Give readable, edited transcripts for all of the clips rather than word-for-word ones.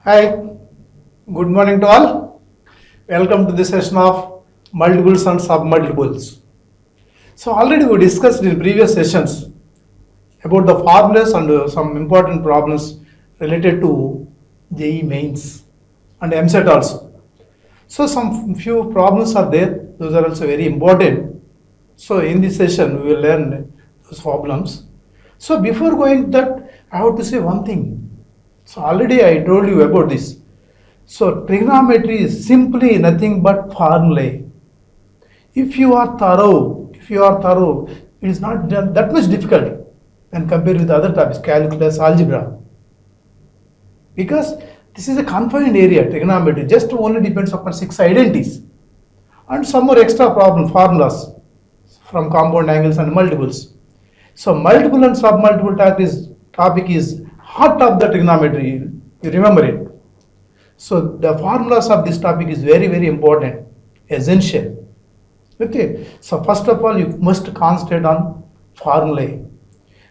Hi, good morning to all. Welcome to this session of multiples and submultiples. So already we discussed in previous sessions about the formulas and some important problems related to JEE mains and MSET also. So some few problems are there, those are also very important. So in this session we will learn those problems. So before going to that, I have to say one thing. So already I told you about this. So trigonometry is simply nothing but formulae. If you are thorough, it is not that much difficult when compared with other topics, calculus, algebra. Because this is a confined area, trigonometry just only depends upon 6 identities and some more extra formulas from compound angles and multiples. So multiple and submultiple topic is heart of the trigonometry. You remember it. So the formulas of this topic is very, very important, essential. Okay. So first of all, you must concentrate on formulae.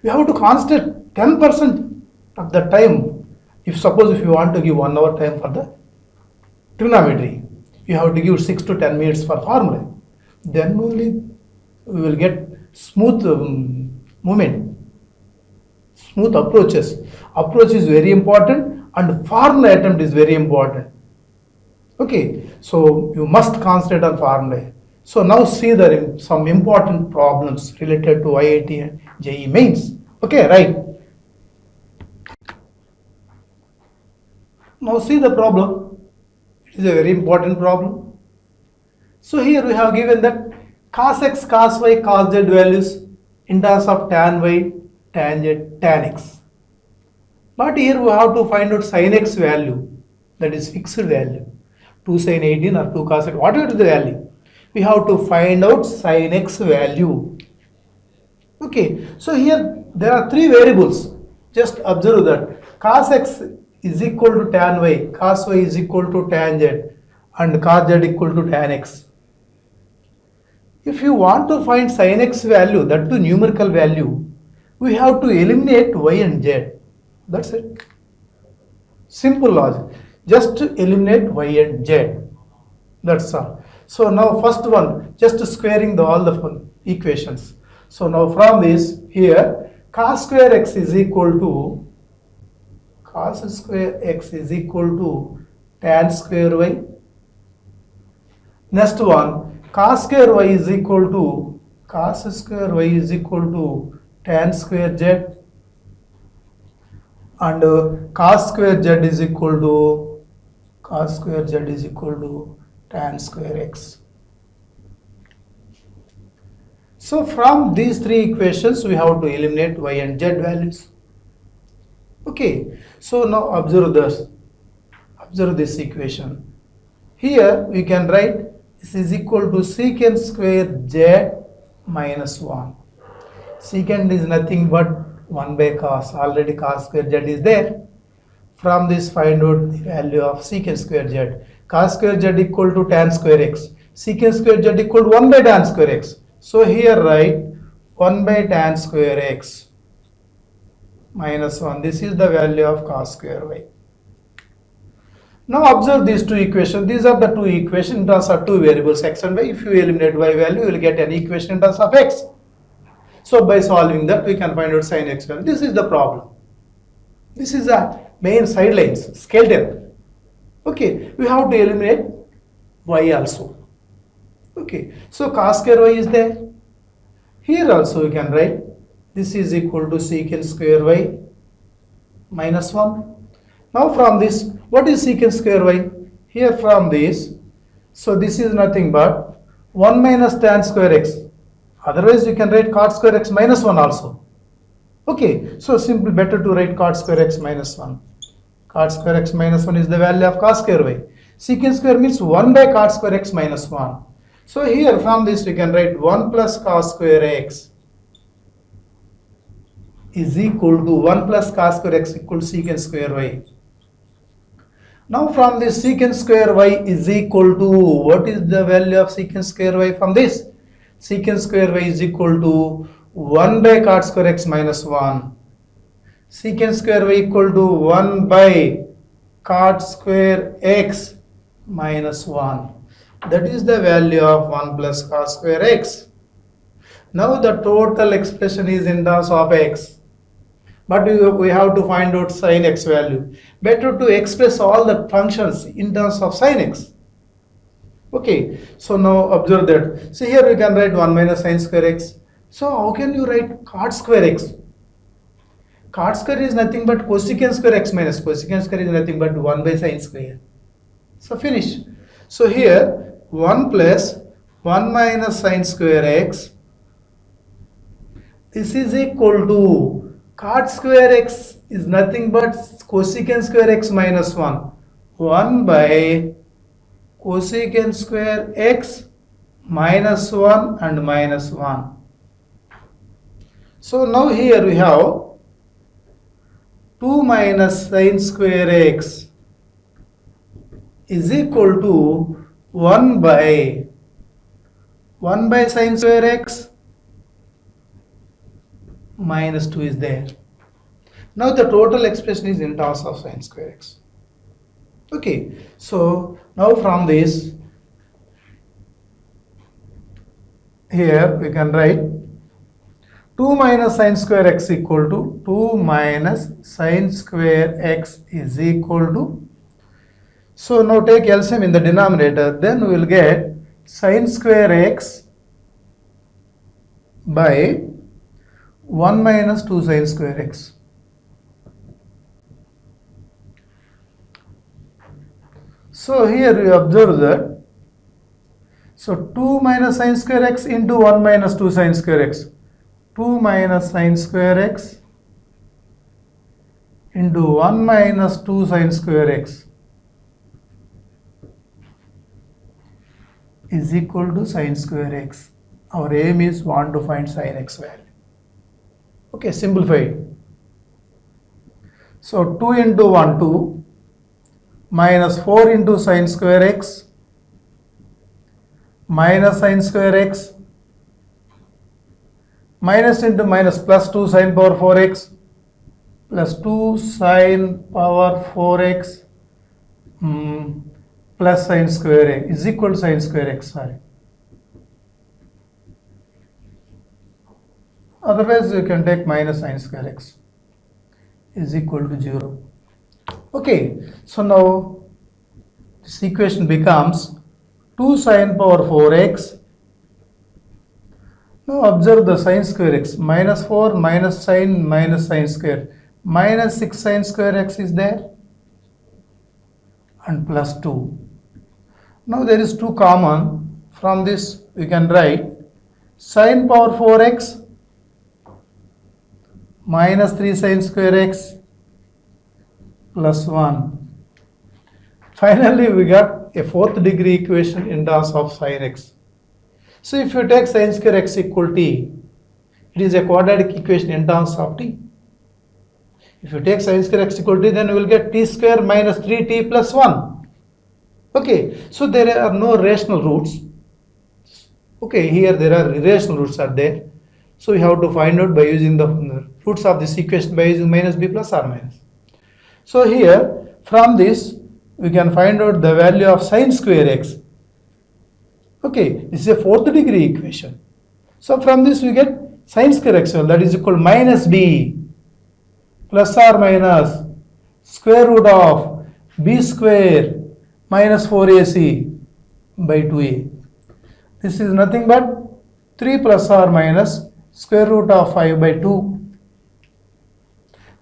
You have to concentrate 10% of the time. If you want to give 1 hour time for the trigonometry, you have to give 6 to 10 minutes for formula. Then only we will get smooth movement, smooth approaches. Approach is very important and formula attempt is very important. Okay, so you must concentrate on formula. So now see some important problems related to IIT and JEE mains. Okay, right. Now see the problem. It is a very important problem. So here we have given that cos x, cos y, cos z values in terms of tan y, tan z, tan x. But here we have to find out sin x value, that is fixed value, 2 sin 18 or 2 cos 18, whatever is the value. We have to find out sin x value. Okay, so here there are 3 variables. Just observe that cos x is equal to tan y, cos y is equal to tan z, and cos z equal to tan x. If you want to find sin x value, that to numerical value, we have to eliminate y and z. That's it. Simple logic. Just eliminate y and z. That's all. So now first one, just squaring all the equations. So now from this here, cos square x is equal to tan square y. Next one, cos square y is equal to tan square z. And cos square z is equal to tan square x. So from these 3 equations we have to eliminate y and z values. Okay, so now observe this equation. Here we can write this is equal to secant square z minus 1. Secant is nothing but 1 by cos, already cos square z is there. From this find out the value of secant square z. Cos square z equal to tan square x. Secant square z equal to 1 by tan square x. So here write 1 by tan square x minus 1. This is the value of cos square y. Now observe these 2 equations. These are the 2 equations in terms of 2 variables x and y. If you eliminate y value, you will get an equation in terms of x. So by solving that, we can find out sin x value. This is the problem. This is the main sidelines, skeleton. Okay, we have to eliminate y also. Okay, so cos square y is there. Here also we can write this is equal to secant square y minus 1. Now from this, what is secant square y? Here from this, so this is nothing but 1 minus tan square x. Otherwise you can write cot square x minus 1 also. Okay, so simple, better to write cot square x minus 1. Cot square x minus 1 is the value of cos square y. Secant square means 1 by cot square x minus 1. So here from this we can write 1 plus cos square x is equal to 1 plus cos square x equal to secant square y. Now from this secant square y is equal to, what is the value of secant square y from this? Secant square y is equal to 1 by cot square x minus 1. Secant square y equal to 1 by cot square x minus 1. That is the value of 1 plus cot square x. Now the total expression is in terms of x. But we have to find out sin x value. Better to express all the functions in terms of sin x. Okay, so now observe that. So here we can write 1 minus sin square x. So how can you write cot square x? Cot square is nothing but cosecant square x minus cosecant square is nothing but 1 by sin square. So finish. So here 1 plus 1 minus sin square x. This is equal to cot square x is nothing but cosecant square x minus 1. 1 by cosecant square x minus 1 and minus 1. So now here we have 2 minus sin square x is equal to 1 by sin square x minus 2 is there. Now the total expression is in terms of sin square x. Okay, so now from this, here we can write 2 minus sin square x equal to 2 minus sin square x is equal to, so now take LCM in the denominator, then we will get sin square x by 1 minus 2 sin square x. So here we observe that, so 2 minus sin square x into 1 minus 2 sin square x. 2 minus sin square x into 1 minus 2 sin square x is equal to sin square x. Our aim is want to find sin x value. Okay, simplified. So 2 into 1, 2 minus 4 into sin square x minus sin square x minus into minus plus 2 sin power 4x plus 2 sin power 4x plus sin square x is equal to sin square x. Sorry. Otherwise you can take minus sin square x is equal to 0. Okay, so now this equation becomes 2 sin power 4x. Now observe the sin square x, minus 4 minus sin square, minus 6 sin square x is there and plus 2. Now there is 2 common, from this we can write sin power 4x minus 3 sin square x plus 1. Finally we got a 4th degree equation in terms of sin x. So if you take sin square x equal t, it is a quadratic equation in terms of t. If you take sin square x equal t, then you will get t square minus 3t plus 1. Okay, so there are no rational roots. Okay, here there are irrational roots are there. So we have to find out by using the roots of this equation by using minus b plus or minus. So here from this we can find out the value of sin square x. Okay, this is a 4th degree equation. So from this we get sin square x, well, that is equal to minus b plus or minus square root of b square minus 4ac by 2a. This is nothing but 3 plus or minus square root of 5 by 2.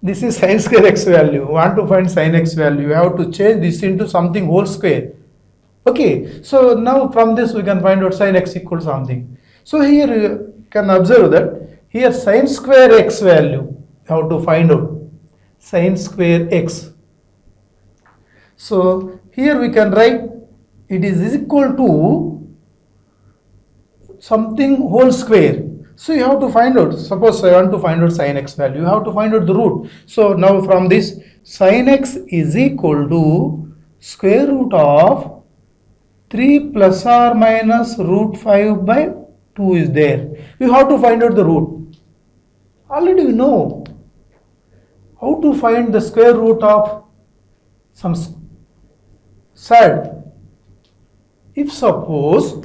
This is sin square x value. We want to find sin x value. We have to change this into something whole square. Okay, so now from this we can find out sin x equal to something. So here you can observe that here sin square x value, you have to find out sin square x. So here we can write it is equal to something whole square. So you have to find out, suppose I want to find out sin x value, you have to find out the root. So now from this sin x is equal to square root of 3 plus or minus root 5 by 2 is there. You have to find out the root. Already we know how to find the square root of some said, if suppose,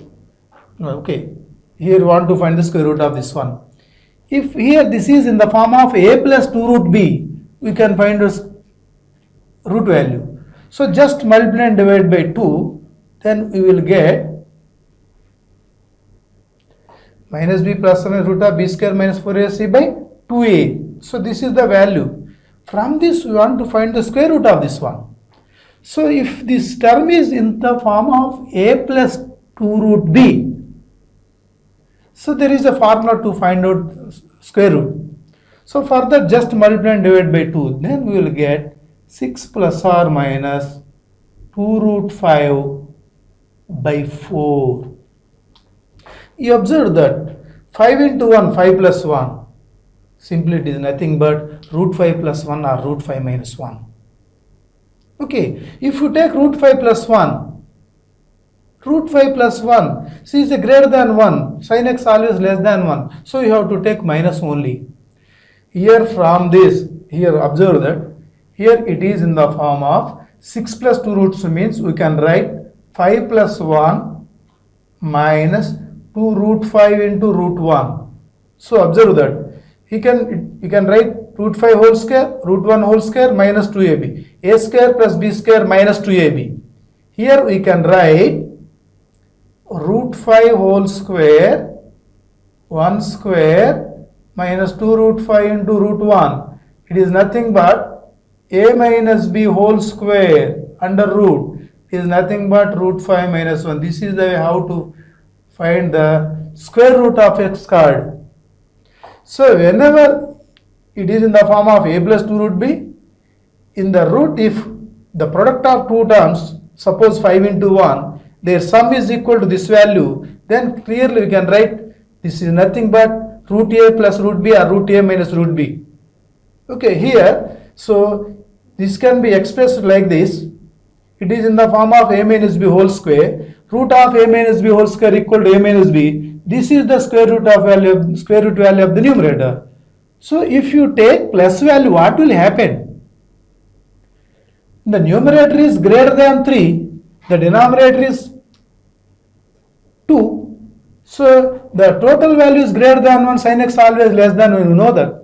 okay, here you want to find the square root of this one. If here this is in the form of a plus 2 root b, we can find its root value. So just multiply and divide by 2, then we will get minus b plus 1 root of b square minus 4ac by 2a. So this is the value. From this we want to find the square root of this one. So if this term is in the form of a plus 2 root b, so there is a formula to find out square root. So for that just multiply and divide by 2, then we will get 6 plus or minus 2 root 5 by 4. You observe that 5 into 1, 5 plus 1. Simply it is nothing but root 5 plus 1 or root 5 minus 1. Okay, if you take root 5 plus 1, root 5 plus 1, see is a greater than 1, sin x always less than 1. So you have to take minus only. Here from this, here observe that, here it is in the form of 6 plus 2 roots means we can write 5 plus 1 minus 2 root 5 into root 1. So observe that, you can write root 5 whole square, root 1 whole square minus 2ab. A square plus b square minus 2ab. Here we can write root 5 whole square 1 square minus 2 root 5 into root 1. It is nothing but a minus b whole square under root is nothing but root 5 minus 1. This is the way how to find the square root of x squared. So whenever it is in the form of a plus 2 root b, in the root if the product of two terms, suppose 5 into 1, their sum is equal to this value, then clearly we can write this is nothing but root a plus root b or root a minus root b. Okay, here, so this can be expressed like this. It is in the form of a minus b whole square. Root of a minus b whole square equal to a minus b. This is the square root value of the numerator. So if you take plus value, what will happen? The numerator is greater than 3. The denominator is 2. So the total value is greater than 1. Sin x always less than 1. You know that.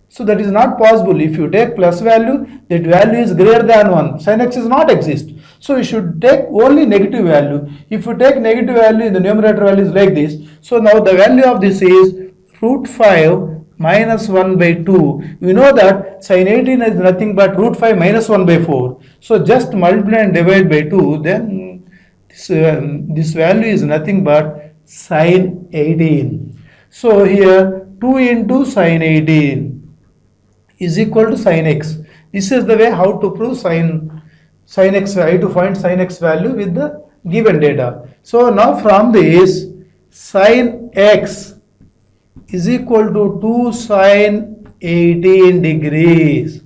So that is not possible. If you take plus value, that value is greater than 1. Sin x is not exist. So you should take only negative value. If you take negative value, the numerator value is like this. So now the value of this is root 5 minus 1 by 2. We know that sin 18 is nothing but root 5 minus 1 by 4. So just multiply and divide by 2. Then this value is nothing but sin 18. So here 2 into sin 18 is equal to sin x. This is the way how to prove sin x, how to find sin x value with the given data. So now from this, sin x is equal to 2 sin 18 degrees.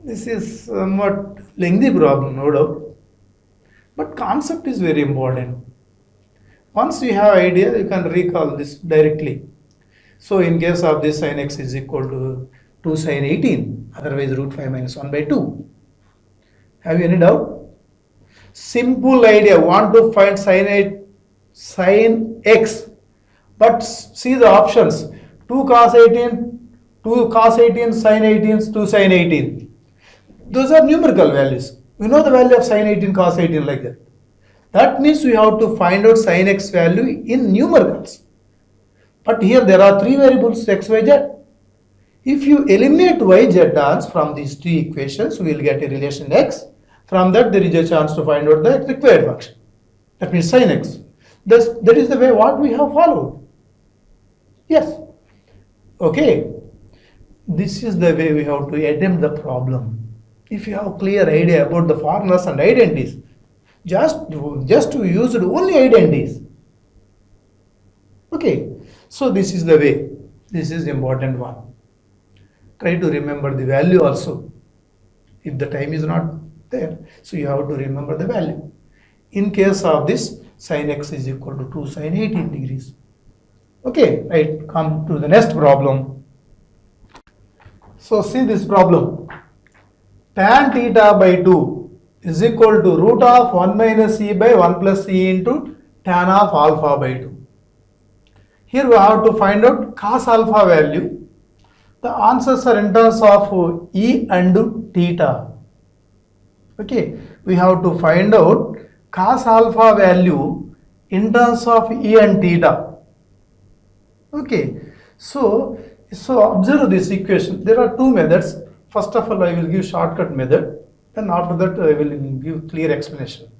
This is somewhat lengthy problem, no doubt, but concept is very important. Once you have idea, you can recall this directly. So in case of this, sin x is equal to 2 sin 18, otherwise root 5 minus 1 by 2. Have you any doubt? Simple idea, want to find sin x, but see the options, 2 cos 18, 2 cos 18, sin 18, 2 sin 18. Those are numerical values. We know the value of sin 18, cos 18 like that. That means we have to find out sin x value in numericals. But here there are three variables x, y, z. If you eliminate y, z terms from these three equations, we will get a relation x. From that there is a chance to find out the required function. That means sin x. That is the way what we have followed. Yes. Okay. This is the way we have to attempt the problem. If you have clear idea about the formulas and identities, just we used only identities. Okay. So this is the way. This is the important one. Try to remember the value also. If the time is not there, so you have to remember the value. In case of this, sin x is equal to 2 sin 18 degrees. Okay, right, come to the next problem. So see this problem. tan theta by 2 is equal to root of 1 minus e by 1 plus e into tan of alpha by 2. Here we have to find out cos alpha value. The answers are in terms of e and theta. Okay, we have to find out cos alpha value in terms of e and theta. Okay, so observe this equation. There are two methods. First of all, I will give shortcut method. Then after that, I will give clear explanation.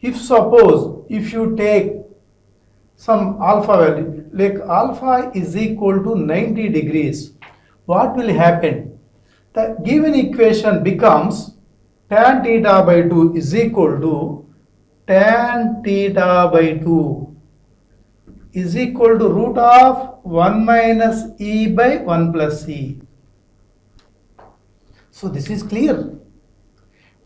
If you take some alpha value, like alpha is equal to 90 degrees, what will happen? The given equation becomes tan theta by 2 is equal to tan theta by 2 is equal to root of 1 minus e by 1 plus e. So this is clear.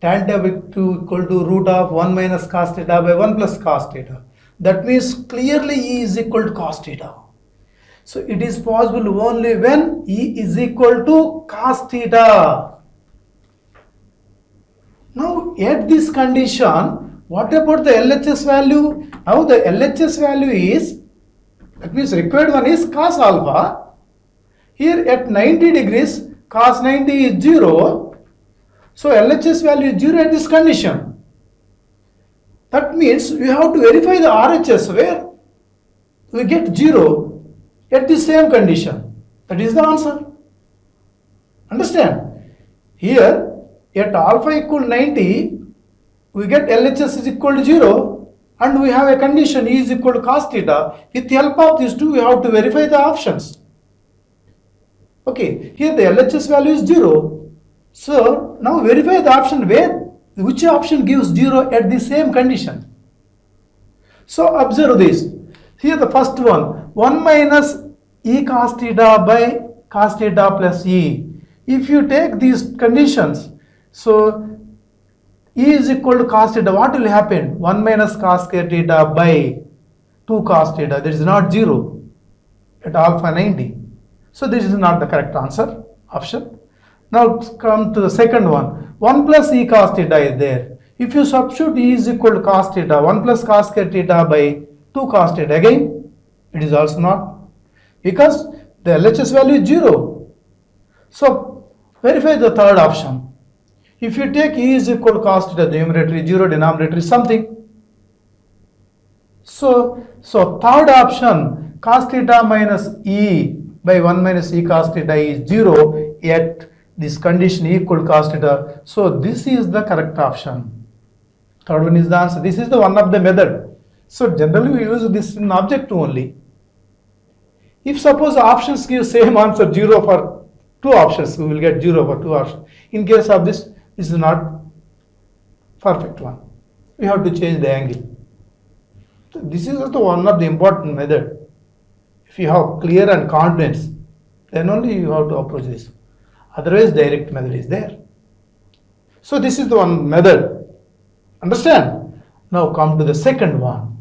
Tan theta by 2 equal to root of 1 minus cos theta by 1 plus cos theta. That means clearly e is equal to cos theta. So it is possible only when e is equal to cos theta. Now at this condition, what about the LHS value? Now the LHS value is, that means required one is cos alpha. Here at 90 degrees, cos 90 is 0. So LHS value is 0 at this condition. That means we have to verify the RHS where we get 0 at the same condition. That is the answer. Understand? Here at alpha equal 90, we get LHS is equal to 0 and we have a condition E is equal to cos theta. With the help of these two, we have to verify the options. Okay, here the LHS value is 0. So now verify the option which option gives 0 at the same condition. So observe this. Here the first one, 1 minus e cos theta by cos theta plus e. If you take these conditions, so e is equal to cos theta, what will happen? 1 minus cos square theta by 2 cos theta. That is not 0 at alpha 90. So this is not the correct answer option. Now come to the second one. 1 plus e cos theta is there. If you substitute e is equal to cos theta, 1 plus cos square theta by 2 cos theta, again it is also not, because the LHS value is 0. So verify the third option. If you take e is equal to cos theta, the numerator is 0, denominator is something. So third option, cos theta minus e by 1 minus e cos theta is 0 at this condition equal to cos theta. So this is the correct option. Third one is the answer. This is the one of the method. So generally we use this in object only. If suppose options give same answer 0 for two options, we will get 0 for two options. In case of this is not perfect one. We have to change the angle. So this is also one of the important method. If you have clear and confidence, then only you have to approach this. Otherwise, direct method is there. So this is the one method. Understand? Now come to the second one.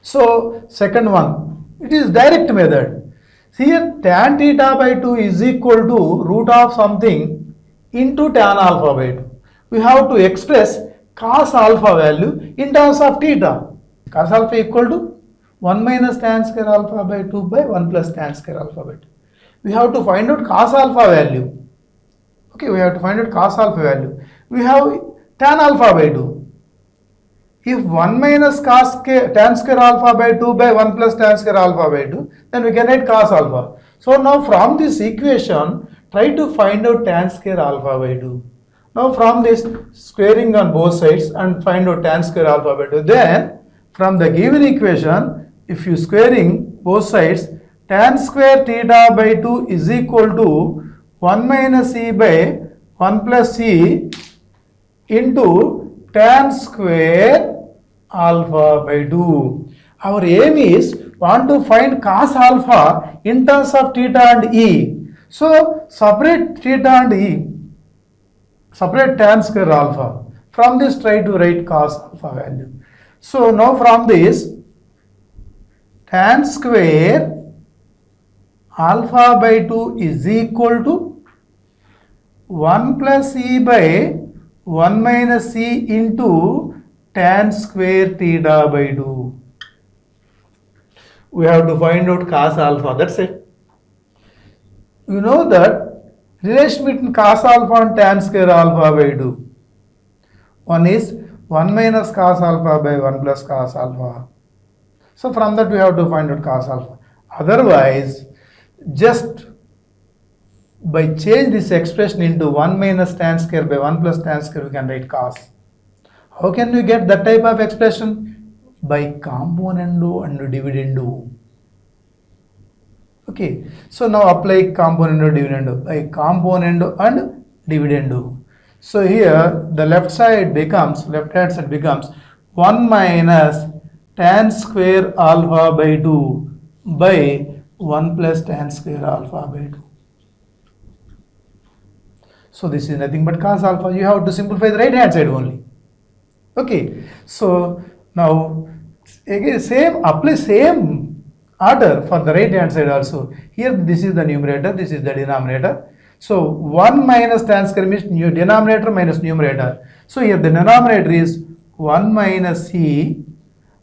So second one, it is direct method. Here tan theta by 2 is equal to root of something into tan alpha by 2. We have to express cos alpha value in terms of theta. Cos alpha equal to 1 minus tan square alpha by 2 by 1 plus tan square alpha by 2. We have to find out cos alpha value. Okay, we have to find out cos alpha value. We have tan alpha by 2. If 1 minus tan square alpha by 2 by 1 plus tan square alpha by 2, then we can write cos alpha. So now from this equation, try to find out tan square alpha by 2. Now from this, squaring on both sides and find out tan square alpha by 2. Then from the given equation, if you squaring both sides, tan square theta by 2 is equal to 1 minus e by 1 plus e into tan square alpha by 2. Our aim is want to find cos alpha in terms of theta and e. So separate theta and e, separate tan square alpha. From this try to write cos alpha value. So now from this, tan square alpha by 2 is equal to 1 plus e by 1 minus e into tan square theta by 2. We have to find out cos alpha, that's it. You know that relation between cos alpha and tan square alpha by 2. One is 1 minus cos alpha by 1 plus cos alpha. So from that we have to find out cos alpha. Otherwise, just by change this expression into 1 minus tan square by 1 plus tan square, we can write cos. How can we get that type of expression? By componendo and dividendo. Okay, so now apply componendo dividendo. By componendo and dividendo. So here the left hand side becomes 1 minus tan square alpha by 2 by 1 plus tan square alpha by 2. So this is nothing but cos alpha. You have to simplify the right hand side only. Okay, so now again apply same order for the right hand side also. Here this is the numerator, this is the denominator. So 1 minus tan square means new denominator minus numerator. So here the denominator is 1 minus e,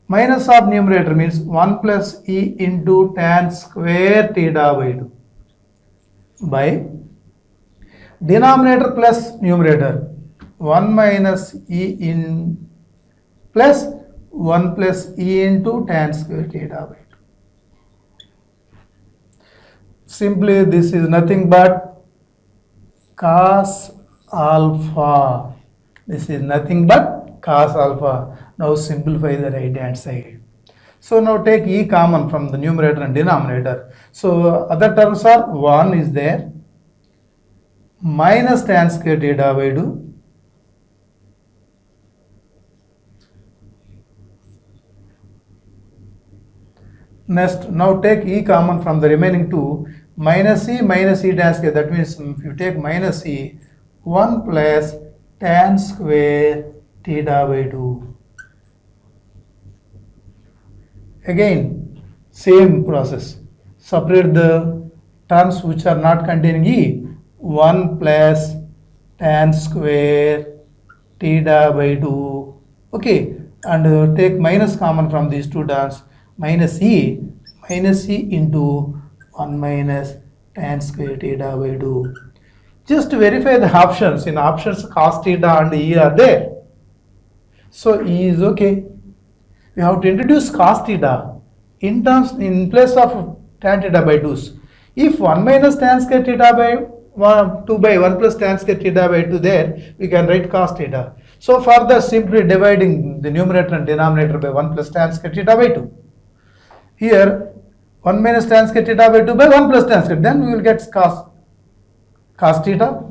minus of numerator means 1 plus e into tan square theta by 2 by denominator plus numerator 1 minus e in plus 1 plus e into tan square theta by 2. Simply this is nothing but cos alpha. This is nothing but cos alpha. Now simplify the right hand side. So now take e common from the numerator and denominator. So other terms are 1 is there, minus tan square theta by 2 next. Now take e common from the remaining two, minus e tan square. That means if you take minus e, 1 plus tan square theta by 2. Again same process, separate the terms which are not containing e. 1 plus tan square theta by 2. Okay, and take minus common from these two terms, minus e into 1 minus tan square theta by 2. Just to verify the options. In options cos theta and e are there. So e is okay. We have to introduce cos theta in place of tan theta by 2's. If 1 minus tan square theta by 2 by 1 plus tan square theta by 2 there, we can write cos theta. So further simply dividing the numerator and denominator by 1 plus tan square theta by 2. Here 1 minus tan square theta by 2 by 1 plus tan square, then we will get cos theta.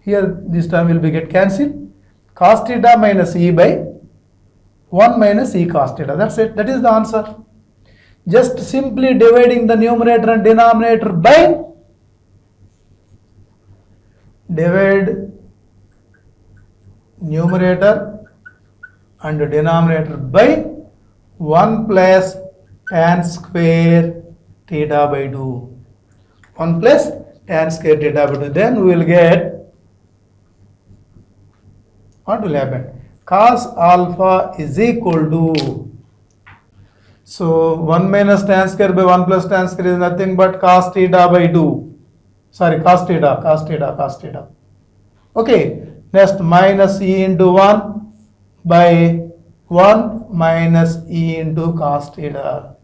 Here this term will be get cancelled. Cos theta minus e by 1 minus e cos theta. That's it. That is the answer. Just simply dividing the numerator and denominator by divide numerator and denominator by 1 plus tan square theta by 2. 1 plus tan square theta by 2. Then we will get, what will happen? Cos alpha is equal to, so 1 minus tan square by 1 plus tan square is nothing but cos theta by 2. Sorry, cos theta. Okay, next minus e into 1 by 1 minus e into cos theta.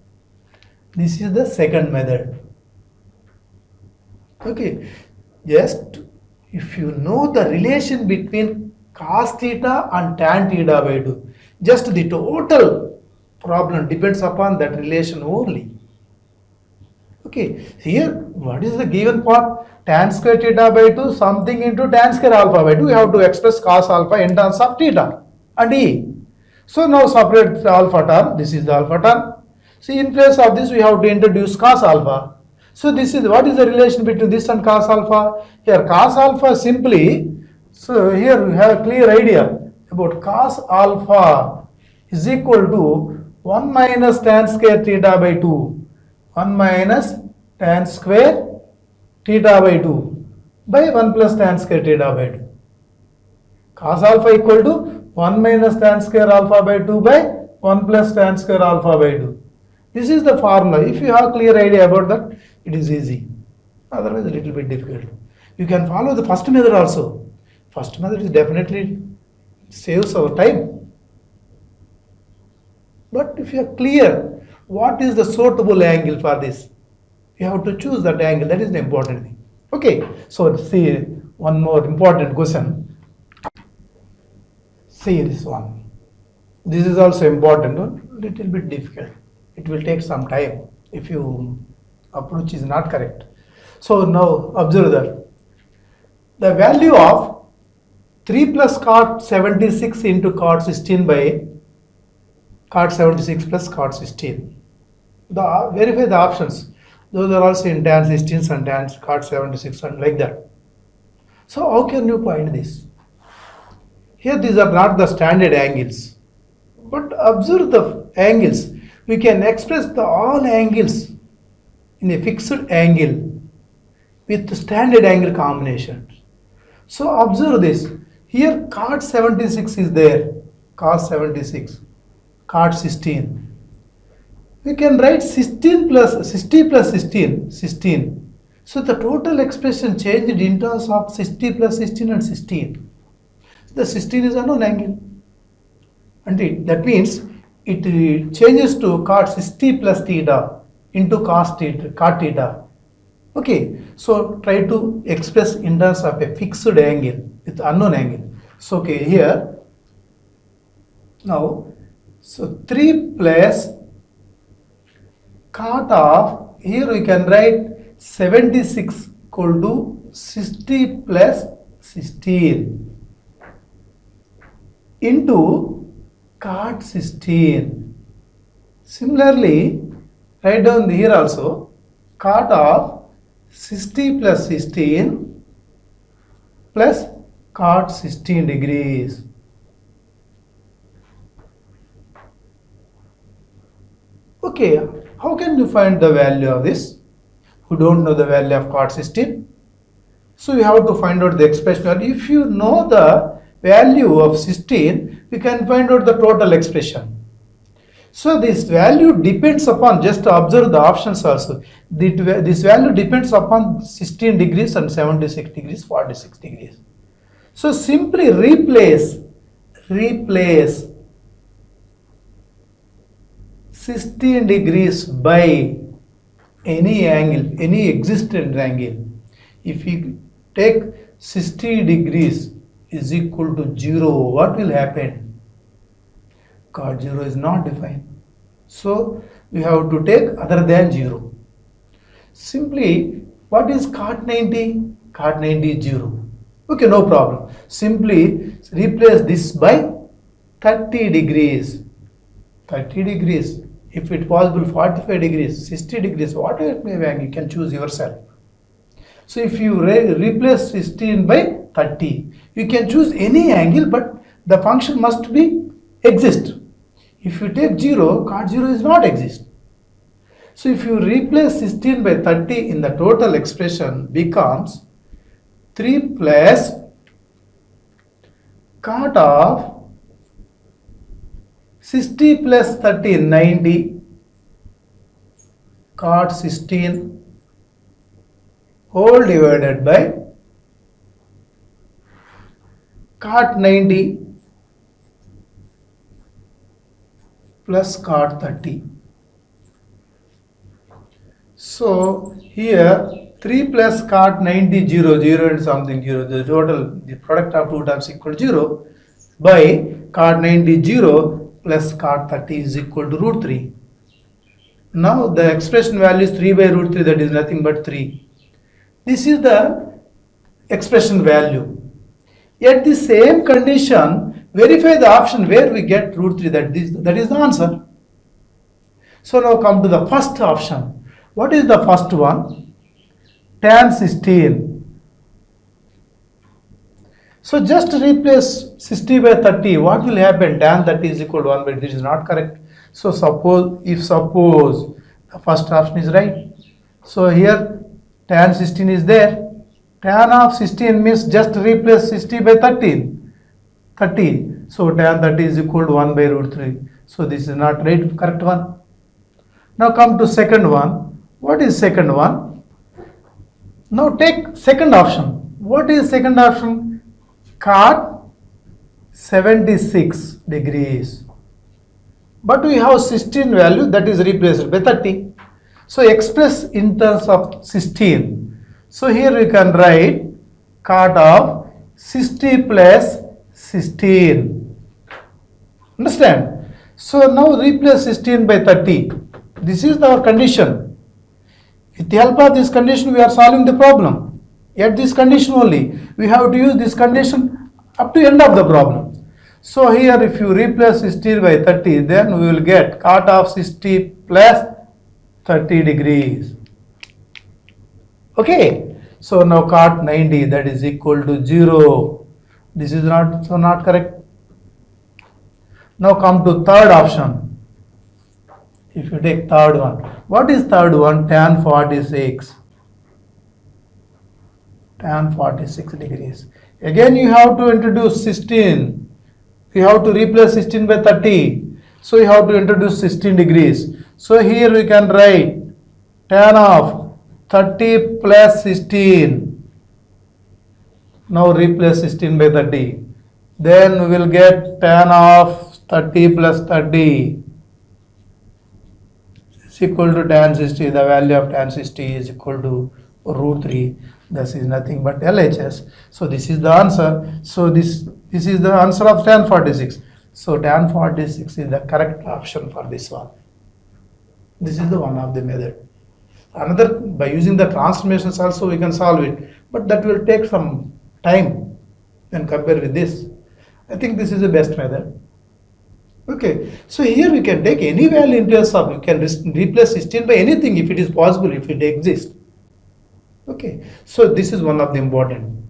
This is the second method. Okay, just if you know the relation between cos theta and tan theta by 2, just the total problem depends upon that relation only. Okay, here what is the given part? Tan square theta by 2 something into tan square alpha by 2. We have to express cos alpha in terms of theta and e. So now separate the alpha term. This is the alpha term. See, in place of this we have to introduce cos alpha. So this is, what is the relation between this and cos alpha? Here cos alpha simply, so here we have a clear idea about cos alpha is equal to 1 minus tan square theta by 2. 1 minus tan square theta by 2. by 1 plus tan square theta by 2. Cos alpha equal to 1 minus tan square alpha by 2 by 1 plus tan square alpha by 2. This is the formula. If you have clear idea about that, it is easy. Otherwise, a little bit difficult. You can follow the first method also. First method is definitely saves our time. But if you are clear, what is the suitable angle for this? You have to choose that angle. That is the important thing. Okay. So see one more important question. See this one. This is also important. Little bit difficult. It will take some time if your approach is not correct. So now observe that the value of 3 plus cot 76 into cot 16 by cot 76 plus cot 16. Verify the options. Those are also in tan 16 and tan cot 76 and like that. So how can you find this? Here these are not the standard angles. But observe the angles. We can express the all angles in a fixed angle with standard angle combinations. So observe this. Here cot 76 is there. Cos 76. Cot 16. We can write 16 plus 60 plus 16. 16. So the total expression changed in terms of 60 plus 16 and 16. The 16 is unknown angle. And that means it changes to cot 60 plus theta into cos theta, cot theta. Okay, so try to express in terms of a fixed angle with unknown angle. So okay, here now, so 3 plus cot of, here we can write 76 equal to 60 plus 16 into cot 16. Similarly, write down here also cot of 60 plus 16 plus cot 16 degrees. Okay, how can you find the value of this? Who don't know the value of cot 16? So you have to find out the expression. If you know the value of 16, we can find out the total expression. So this value depends upon, just observe the options also. This value depends upon 16 degrees and 76 degrees, 46 degrees. So simply replace 16 degrees by any angle, any existent angle. If you take 60 degrees is equal to 0, what will happen? Cot 0 is not defined. So we have to take other than 0. Simply, what is cot 90? Cot 90 is 0. Okay, no problem. Simply replace this by 30 degrees. 30 degrees. If it possible, 45 degrees, 60 degrees, whatever it may be, you can choose yourself. So if you replace 16 by 30, you can choose any angle, but the function must be exist. If you take 0, cot 0 is not exist. So if you replace 16 by 30 in the total expression becomes 3 plus cot of 60 plus 30, 90, cot 16 whole divided by cot 90 plus cot 30. So here 3 plus cot 90, 0, 0 and something 0, the total, the product of two terms equal to 0 by cot 90, 0 plus cot 30 is equal to root 3. Now the expression value is 3 by root 3, that is nothing but 3. This is the expression value. At the same condition, verify the option where we get root 3, that is the answer. So now come to the first option. What is the first one? Tan 16. So just replace 60 by 30. What will happen? Tan 30 is equal to 1 by 3 is not correct. So suppose the first option is right. So here tan 16 is there. Tan of 16 means just replace 60 by 13. 30. So tan 30 is equal to 1 by root 3. So this is not right, correct one. Now come to second one. What is second one? Now take second option. What is second option? Cot 76 degrees. But we have 16 value that is replaced by 30. So express in terms of 16. So here we can write cot of 60 plus 16. Understand? So now replace 16 by 30. This is our condition. With the help of this condition we are solving the problem. At this condition only. We have to use this condition up to end of the problem. So here if you replace 60 by 30, then we will get cot of 60 plus 30 degrees. Okay. So now cot 90, that is equal to 0. This is not correct. Now come to third option. If you take third one. What is third one? Tan 46. Tan 46 degrees. Again you have to introduce 16. You have to replace 16 by 30. So you have to introduce 16 degrees. So here we can write tan of 30 plus 16. Now replace 16 by 30. Then we will get tan of 30 plus 30 is equal to tan 60. The value of tan 60 is equal to root 3. This is nothing but LHS. So this is the answer. So this is the answer of tan 46. So tan 46 is the correct option for this one. This is the one of the method. Another, by using the transformations also we can solve it, but that will take some time when compared with this. I think this is the best method. Okay, so here we can take any value into a sub. You can replace 16 by anything if it is possible, if it exists. Okay, so this is one of the important.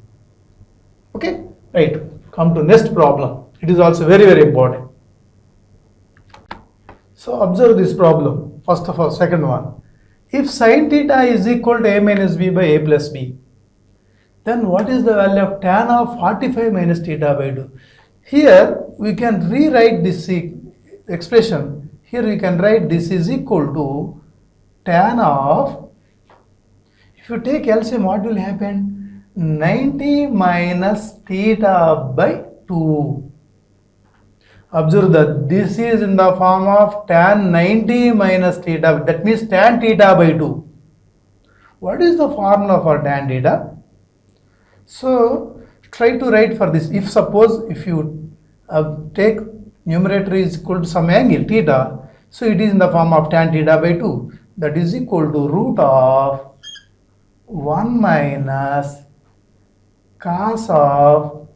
Okay, right. Come to next problem. It is also very, very important. So observe this problem. First of all, second one. If sin theta is equal to a minus b by a plus b, then what is the value of tan of 45 minus theta by 2? Here we can rewrite this expression. Here we can write this is equal to tan of, if you take LCM, what will happen? 90 minus theta by 2. Observe that this is in the form of tan 90 minus theta. That means tan theta by 2. What is the formula for tan theta? So try to write for this. If suppose if you take numerator is equal to some angle theta, so it is in the form of tan theta by 2. That is equal to root of 1 minus cos of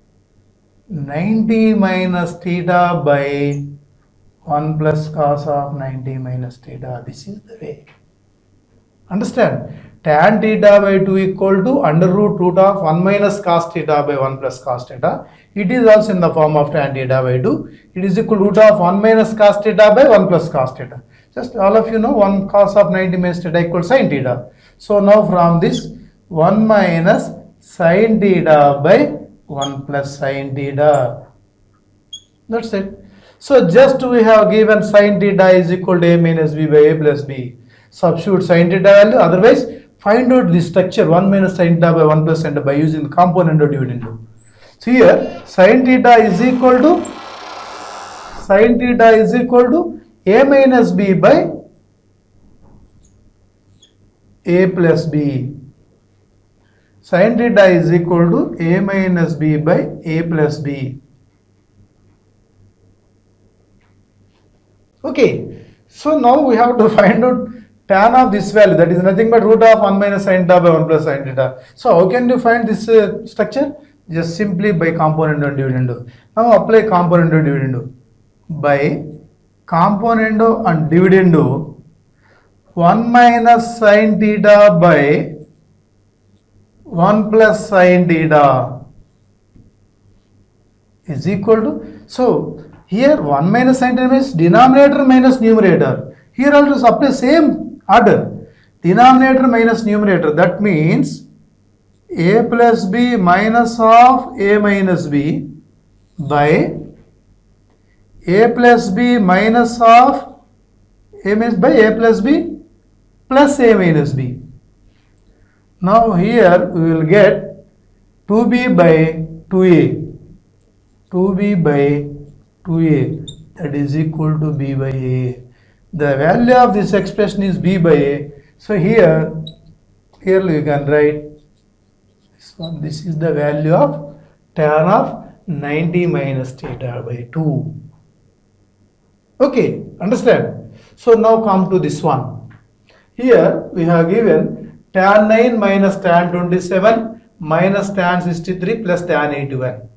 90 minus theta by 1 plus cos of 90 minus theta. This is the way. Understand? Tan theta by 2 equal to under root of 1 minus cos theta by 1 plus cos theta. It is also in the form of tan theta by 2. It is equal to root of 1 minus cos theta by 1 plus cos theta. Just all of you know 1 cos of 90 minus theta equals sin theta. So now from this 1 minus sin theta by 1 plus sin theta. That's it. So just we have given sin theta is equal to a minus b by a plus b. Substitute sin theta value. Otherwise, find out the structure 1 minus sin theta by 1 plus sin theta by using the component of dividend. So here sin theta is equal to a minus b by a plus b. Sin theta is equal to a minus b by a plus b. Okay, so now we have to find out tan of this value, that is nothing but root of 1 minus sin theta by 1 plus sin theta. So how can you find this structure? Just simply by component and dividend. Now apply component and dividend. By component and dividend, 1 minus sin theta by 1 plus sin theta is equal to, so here 1 minus sin theta means denominator minus numerator. Here also apply same order, denominator minus numerator. That means a plus b minus of a minus b by a plus b minus of a minus by a plus b plus a minus b. Now here we will get 2b by 2a, 2b by 2a, that is equal to b by a. The value of this expression is b by a. So here we can write this one. This is the value of tan of 90 minus theta by 2. Okay, understand? So now come to this one. Here we have given tan 9 minus tan 27 minus tan 63 plus tan 81.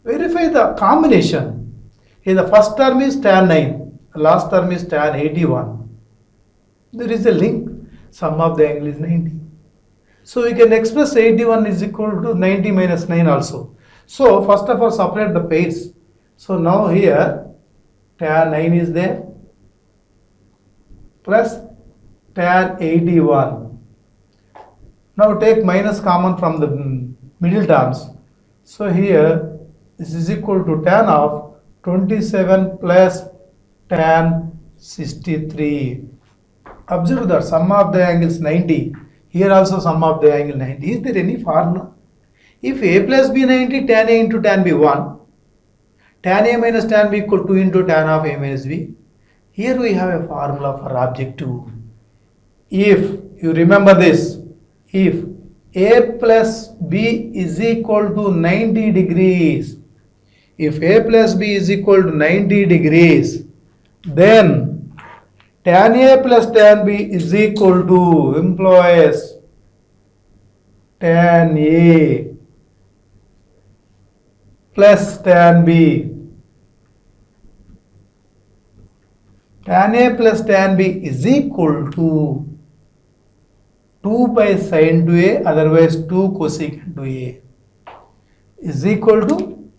Verify the combination. Here the first term is tan 9, the last term is tan 81. There is a link. Sum of the angle is 90. So we can express 81 is equal to 90 minus 9 also. So first of all separate the pairs. So now here tan 9 is there plus tan 81. Now take minus common from the middle terms. So here this is equal to tan of 27 plus tan 63. Observe that sum of the angles 90. Here also sum of the angle 90. Is there any formula? If a plus b 90, tan a into tan b 1, tan a minus tan b equal 2 into tan of a minus b. Here we have a formula for objective. If you remember this, if a plus b is equal to 90 degrees, if a plus b is equal to 90 degrees, then tan a plus tan b is equal to implies tan a plus tan b. Tan a plus tan b is equal to 2 by sin 2a, otherwise 2 cosecant 2a, is equal to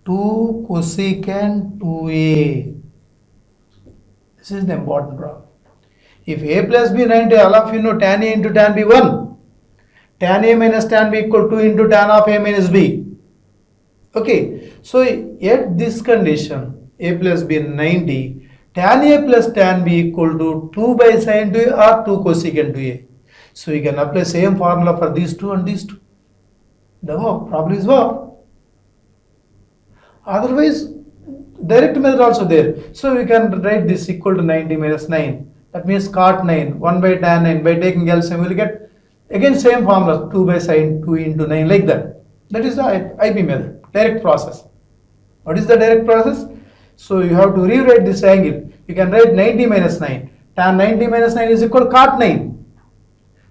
2 cosecant 2a. This is the important problem. If a plus b 90, all of you know tan a into tan b 1. Tan a minus tan b equal to 2 into tan of a minus b. Okay, so at this condition, a plus b 90, tan a plus tan b equal to 2 by sin 2a or 2 cosecant 2a. So you can apply same formula for these two and these two. The problem is what? Otherwise, direct method also there. So we can write this equal to 90 minus 9. That means cot 9, 1 by tan 9. By taking LCM, we will get again same formula, 2 by sin 2 into 9, like that. That is the IP method, direct process. What is the direct process? So you have to rewrite this angle. You can write 90 minus 9. Tan 90 minus 9 is equal to cot 9.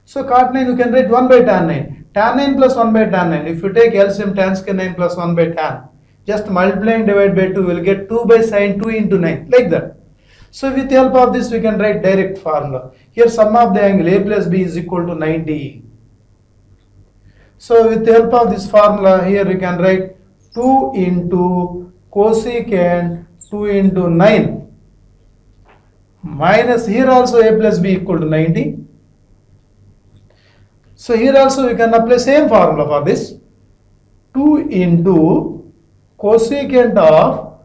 So cot 9 you can write 1 by tan 9. Tan 9 plus 1 by tan 9. If you take LCM, tan square 9 plus 1 by tan, just multiply and divide by 2, we will get 2 by sin 2 into 9, like that. So with the help of this, we can write direct formula. Here sum of the angle a plus b is equal to 90. So with the help of this formula, here we can write 2 into cosecant 2 into 9 minus here also a plus b equal to 90. So here also we can apply same formula for this. 2 into cosecant of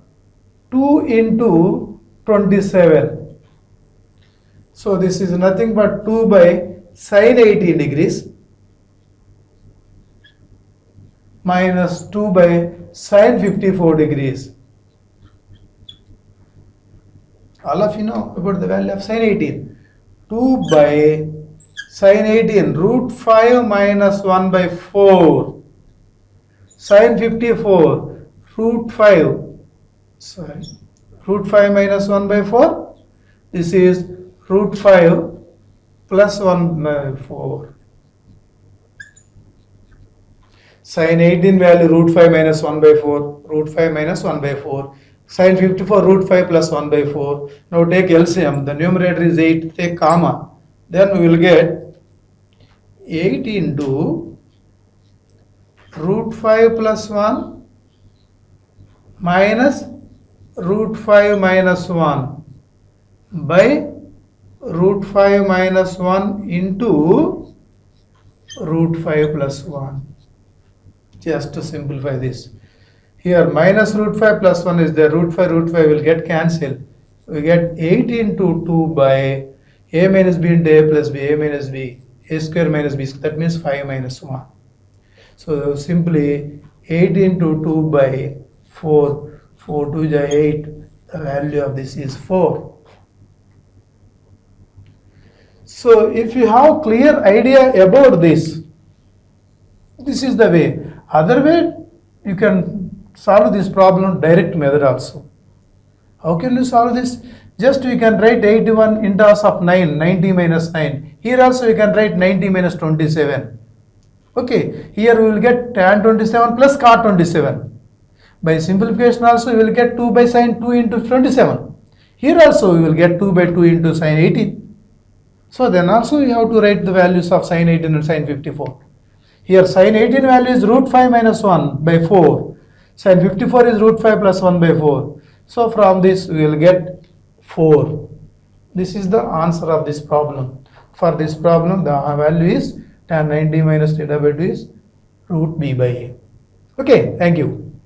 2 into 27. So this is nothing but 2 by sin 18 degrees minus 2 by sin 54 degrees. All of you know about the value of sin 18. 2 by sin 18 root 5 minus 1 by 4. Sin 54 root 5. Sorry. Root 5 minus 1 by 4. This is root 5 plus 1 by 4. Sin 18 value root 5 minus 1 by 4. Root 5 minus 1 by 4. Sin 54 root 5 plus 1 by 4. Now take LCM. The numerator is 8. Take comma. Then we will get 8 into root 5 plus 1 minus root 5 minus 1 by root 5 minus 1 into root 5 plus 1. Just to simplify this. Here minus root 5 plus 1 is there. Root 5 will get cancelled. We get 8 into 2 by a minus b into a plus b, a minus b, a square minus b. That means 5 minus 1. So simply 8 into 2 by 4, 4 2 is 8. The value of this is 4. So if you have clear idea about this, this is the way. Other way, you can solve this problem direct method also. How can you solve this? Just we can write 81 inverse of 9, 90 minus 9. Here also you can write 90 minus 27. Okay, here we will get tan 27 plus cot 27. By simplification also we will get 2 by sin 2 into 27. Here also we will get 2 by 2 into sin 18. So then also you have to write the values of sin 18 and sin 54. Here sin 18 value is root 5 minus 1 by 4. Sin 54 is root 5 plus 1 by 4. So from this we will get 4. This is the answer of this problem. For this problem the value is tan 90 minus theta by 2 is root b by a. Okay, thank you.